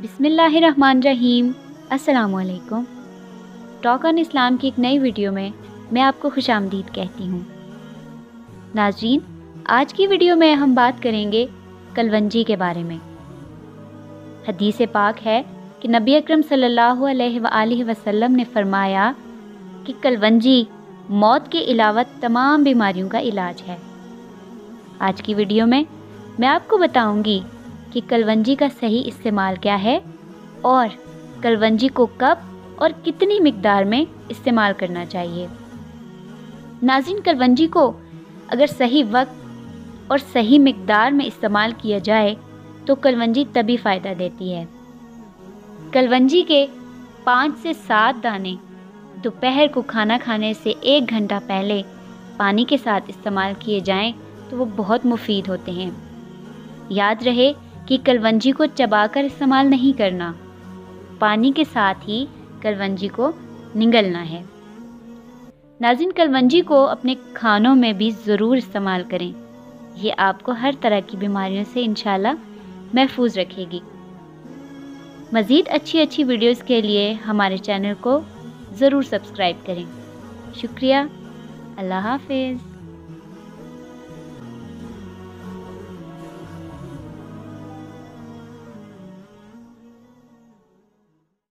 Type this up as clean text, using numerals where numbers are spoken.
बिस्मिल्लाहिर्रहमानिर्रहीम। अस्सलामुअलैकुम। Talk on इस्लाम की एक नई वीडियो में मैं आपको खुशामदीद कहती हूँ। नाज़रीन, आज की वीडियो में हम बात करेंगे कलवंजी के बारे में। हदीस पाक है कि नबी अकरम सल्लल्लाहु अलैहि वसल्लम ने फरमाया कि कलवंजी मौत के अलावा तमाम बीमारियों का इलाज है। आज की वीडियो में मैं आपको बताऊंगी कि कलवंजी का सही इस्तेमाल क्या है और कलवंजी को कब और कितनी मिकदार में इस्तेमाल करना चाहिए। नाज़रीन, कलवंजी को अगर सही वक्त और सही मिकदार में इस्तेमाल किया जाए तो कलवंजी तभी फ़ायदा देती है। कलवंजी के 5 से 7 दाने दोपहर को खाना खाने से 1 घंटा पहले पानी के साथ इस्तेमाल किए जाएं तो वो बहुत मुफीद होते हैं। याद रहे कि कलवंजी को चबाकर इस्तेमाल नहीं करना, पानी के साथ ही कलवंजी को निगलना है। नाज़रीन, कलवंजी को अपने खानों में भी ज़रूर इस्तेमाल करें। ये आपको हर तरह की बीमारियों से इंशाल्लाह महफूज रखेगी। मज़ीद अच्छी वीडियोस के लिए हमारे चैनल को ज़रूर सब्सक्राइब करें। शुक्रिया। अल्लाह हाफ़िज़।